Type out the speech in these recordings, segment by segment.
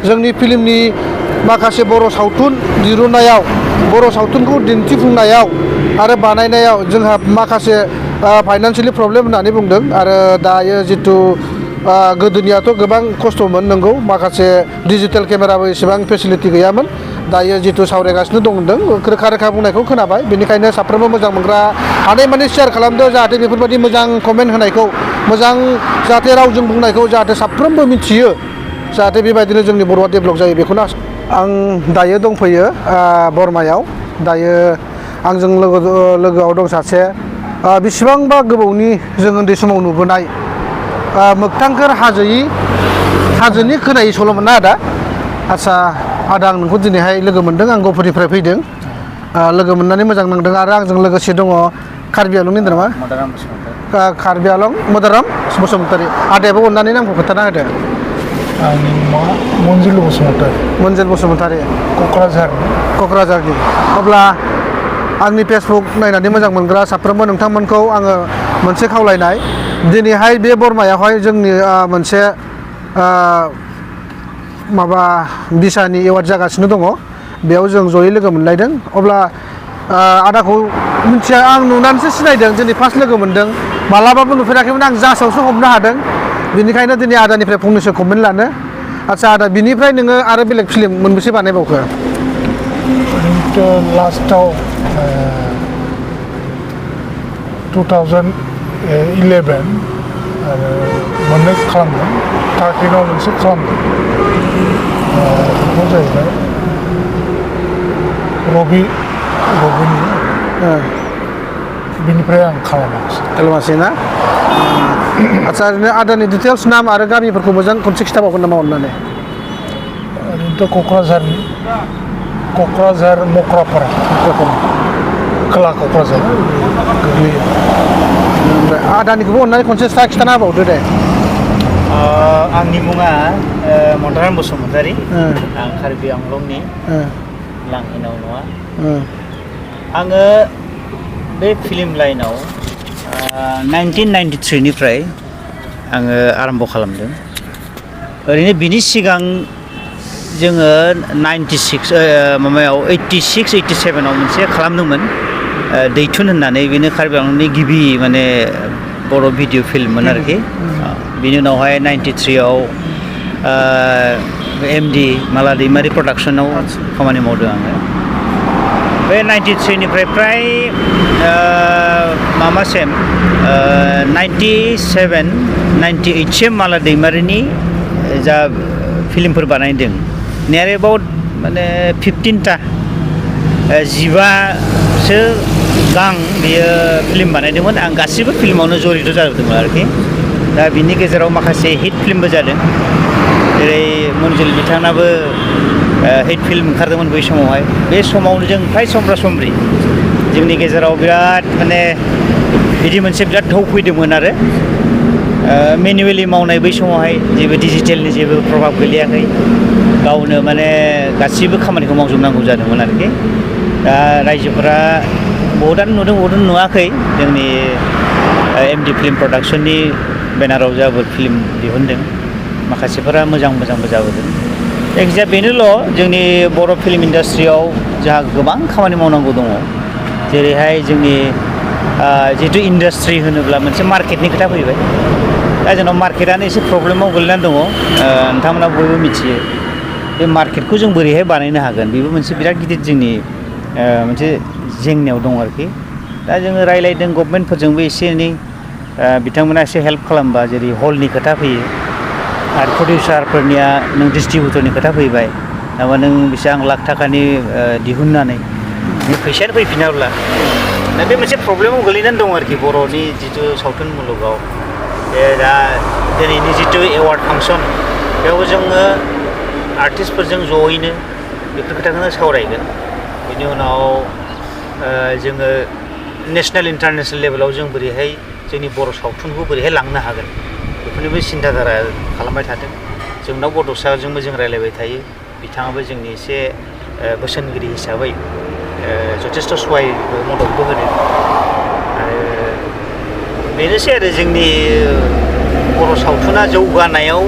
जोंनि फिल्मनि माखासे बर' सावथुन दिरुननायाव बर' सावथुनखौ दिन्थिफुंनायाव आरो बानायनायाव जोंहा माखासे फाइनान्सियेलि प्रब्लेम होननानै बुंदों आरो दायो जितु गोदोनियाथ' गोबां खस्थ'मोन नंगौ माखासे डिजिटेल केमेराबो एसेबां फेसिलिटि गैयामोन दायो जितु सावरायगासिनो दं होनदों रोखा रोखा बुंनायखौ खोनाबाय बेनिखायनो साफ्रोमबो मोजां मोनग्रा हानायमानि शेयार खालामदो जाहाथे बेफोरबायदि मोजां कमेन्ट होनायखौ मोजां जाहाथे रावजों बुंनायखौ जाहाथे साफ्रोमबो मिथियो जाहाथे बेबायदिनो जोंनि बर'आ डेभेलप जायो बेखौनो आं दायो दंफैयो बरमायाव दायो आंजों लोगोआव दं सासे बेसेबांबा गोबावनि जों उन्दै समाव नुबोनाय मोगथांखोर हाजोनि खोनायै सल'मोन ना आदसा आदा आं नोंखौ दिनैहाय लोगो मोनदों आं गहपुरनिफ्राय फैदों लोगो मोननानै मोजां नांदों आरो आंजों लोगोसे दङ कार्बि आलंनि होनदों नामा कार्बि आलं मदाराम बसुमतारी आदायाबो अननानै नामखौ खोन्थाना होदो आंनि मुङा मन्जिल बसुमतारी क'क्राझारनि अब्ला आंनि फेसबुक नायनानै मोजां मोनग्रा साफ्रोमबो नोंथांमोनखौ आङो मोनसे खावलायनाय दिनैहाय बे बरमायावहाय जोंनि मोनसे माबा बिसानि एवार्ड जागासिनो दङ बेयाव जों जयै लोगो मोनलायदों अब्ला आदाखौ मिथिया आं नुनानैसो सिनायदों दिनै फार्स्ट लोगो मोनदों मालाबाबो नुफेराखैमोन आं जासावसो हमनो हादों बेनिखायनो दिनै आदानिफ्राय फंनैसो कमेन्ट लानो आदसा आदा बिनिफ्राय नोङो आरो बेलेग फिल्म मोनबेसे बानायबावखो लास्टाव 2011 आरो मोननै खालामदों 13आव मोनसे खालामदों बेखौ जाहैबाय रबिनि बिनिफ्राय आं खालामासै ना आदसा ओरैनो आदानि डिटेल्स नाम आरो गामिफोरखौ मोजां खनसे खिथाबावगोन नामा अननानै ओरैनोथ' क'क्राझार मक्रापारा खोला क'क्राझार गोग्लैयो ओमफ्राय आदानिखौबो अननानै खनसे खिथाना होबावदो दे आंनि मुङा मदाराम बसुमतारी आं कार्बि आंलंनि लांहिनाव नङा आङो बे फिल्म लाइनाव 1993 निफ्राय आङो आरम्भ खालामदों ओरैनो बिनि सिगां जोङो 86-87 आव मोनसे खालामदोंमोन दैथुन होननानै बेनो कार्बि आंलंनि गिबि माने बर' भिडिअ फिल्ममोन आरोखि बिनि उनावहाय 93 आव MD माला दैमारि प्रडाक्सनाव खामानि मावदों आङो बे 93 निफ्राय फ्राय माबासिम 97-98 सिम माला दैमारिनि जा फिल्मफोर बानायदों नियार एबाउट माने 15टा 15सो गां बेयो फिल्म बानायदोंमोन आं गासिबो फिल्मावनो जरित जादोंमोन आरोखि दा बिनि गेजेराव माखासे हिट फिल्मबो जादों जेरै मन्जिल बिथाङाबो हिट फिल्म ओंखारदोंमोन बै समावहाय बे समावनो जों फ्राय समब्रा समब्रि जोंनि गेजेराव बिराद माने बिदि मोनसे बिराद थौ फैदोंमोन आरो मेनुवेलि मावनाय बै समावहाय जेबो डिजिटेलनि जेबो प्रभाब गोलैयाखै गावनो माने गासिबो खामानिखौ मावजोबनांगौ जादोंमोन आरोखि दा रायजोफोरा बहुदानो नुदों बहुदानो नुवाखै जोंनि MD फिल्म प्रडाक्सननि बेनाराव जाबो फिल्म दिहुनदों माखासेफोरा मोजांबो जाबोदों जायखिजाया बेनोल' जोंनि बर' फिल्म इन्डास्ट्रियाव जोंहा गोबां खामानि मावनांगौ दङ जेरैहाय जोंनि जिहेथु इन्डास्ट्रि होनोब्ला मोनसे मार्केटनि खोथा फैबाय दा जोंनाव मार्केटआनो एसे प्रब्लेमाव गोलैनानै दङ नोंथांमोना बयबो मिथियो बे मार्केटखौ जों बोरैहाय बानायनो हागोन बेबो मोनसे बिराद गिदिर जोंनि मोनसे जेंनायाव दं आरोखि दा जोङो रायज्लायदों गभर्नमेन्टफोरजोंबो एसे एनै बिथांमोना एसे हेल्प खालामबा जेरै हलनि खोथा फैयो आरो प्रडिउसारफोरनिया नों डिस्ट्रिबिउटरनि खोथा फैबाय नङाबा नों बेसेबां लाख थाखानि दिहुननानै बे फैसायानो फैफिनाब्ला दा बे मोनसे प्रब्लेमाव गोलैनानै दं आरोखि बर'नि जिथु सावथुन मुलुगाव दा दिनैनि जिथु एवार्ड फांसन बेयाव जोङो आर्टिस्टफोरजों जयैनो बेफोर खोथाखौनो सावरायगोन बेनि उनाव जोङो नेसनेल इन्टारनेसनेल लेभेलाव जों बोरैहाय जोंनि बर' सावथुनखौ बोरैहाय लांनो हागोन बेफोरनिबो सिन्थाधारा खालामबाय थादों जोंनाव बड'साजोंबो जों रायज्लायबाय थायो बिथाङाबो जोंनि एसे बोसोनगिरि हिसाबै जथेस्थ' सहायबो मददबो होदों आरो बेनोसै आरो जोंनि बर' सावथुना जौगानायाव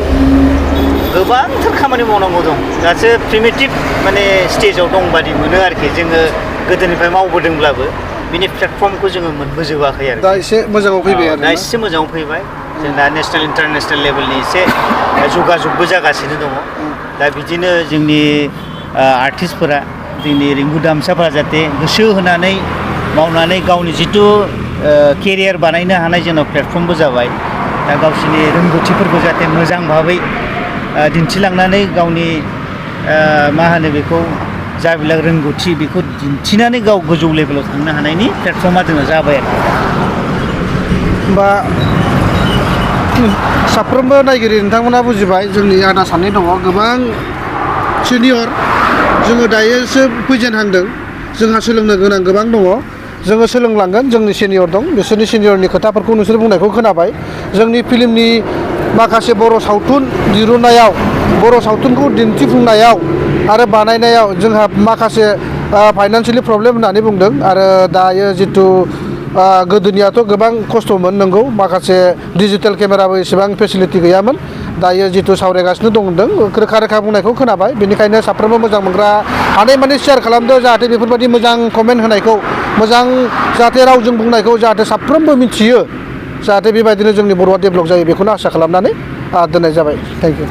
गोबांथार खामानि मावनांगौ दं दासो प्रिमिटिभ माने स्टेजाव दं बादि मोनो आरोखि जोङो गोदोनिफ्राय मावबोदोंब्लाबो बिनि प्लेटफर्मखौ जोङो मोनबोजोबाखै आरो दा एसे मोजाङाव फैबाय आरो दा एसे मोजाङाव फैबाय जों दा नेसनेल इन्टारनेसनेल लेभेलनि एसे जगाजगबो जागासिनो दङ दा बिदिनो जोंनि आर्टिस्टफोरा जोंनि रिंगु दामसाफोरा जाहाथे गोसो होनानै मावनानै गावनि जिथु केरियार बानायनो हानाय जोंनाव प्लेटफर्मबो जाबाय दा गावसोरनि रोंगौथिफोरखौ जाहाथे मोजां भाबै दिन्थिलांनानै गावनि मा होनो बेखौ जाबिला रोंगौथि बेखौ दिन्थिनानै गाव गोजौ लेभेलाव थांनो हानायनि प्लेटफर्मा जोंना जाबाय आरो होमबा साफ्रोमबो नायगिरि नोंथांमोना बुजिबाय जोंनि आदा सानै दङ गोबां सिनियर जोङो दायोसो फैजेनहांदों जोंहा सोलोंनो गोनां गोबां दङ जोङो सोलोंलांगोन जोंनि सिनियर दं बिसोरनि सिनियरनि खोथाफोरखौ नोंसोर बुंनायखौ खोनाबाय जोंनि फिल्मनि माखासे बर' सावथुन दिरुननायाव बर' सावथुनखौ दिन्थिफुंनायाव आरो बानायनायाव जोंहा माखासे फाइनान्सियेलि प्रब्लेम होननानै बुंदों आरो दायो जिथु गोदोनियाथ' गोबां खस्थ'मोन नंगौ माखासे डिजिटेल केमेराबो एसेबां फेसिलिटि गैयामोन दायो जिथु सावरायगासिनो दं होनदों रोखा रोखा बुंनायखौ खोनाबाय बेनिखायनो साफ्रोमबो मोजां मोनग्रा हानायमानि शेयार खालामदो जाहाथे बेफोरबायदि मोजां कमेन्ट होनायखौ मोजां जाहाथे रावजों बुंनायखौ जाहाथे साफ्रोमबो मिथियो जाहाथे बेबायदिनो जोंनि बर'आ डेभेलप जायो बेखौनो आसा खालामनानै दोननाय जाबाय थेंक इउ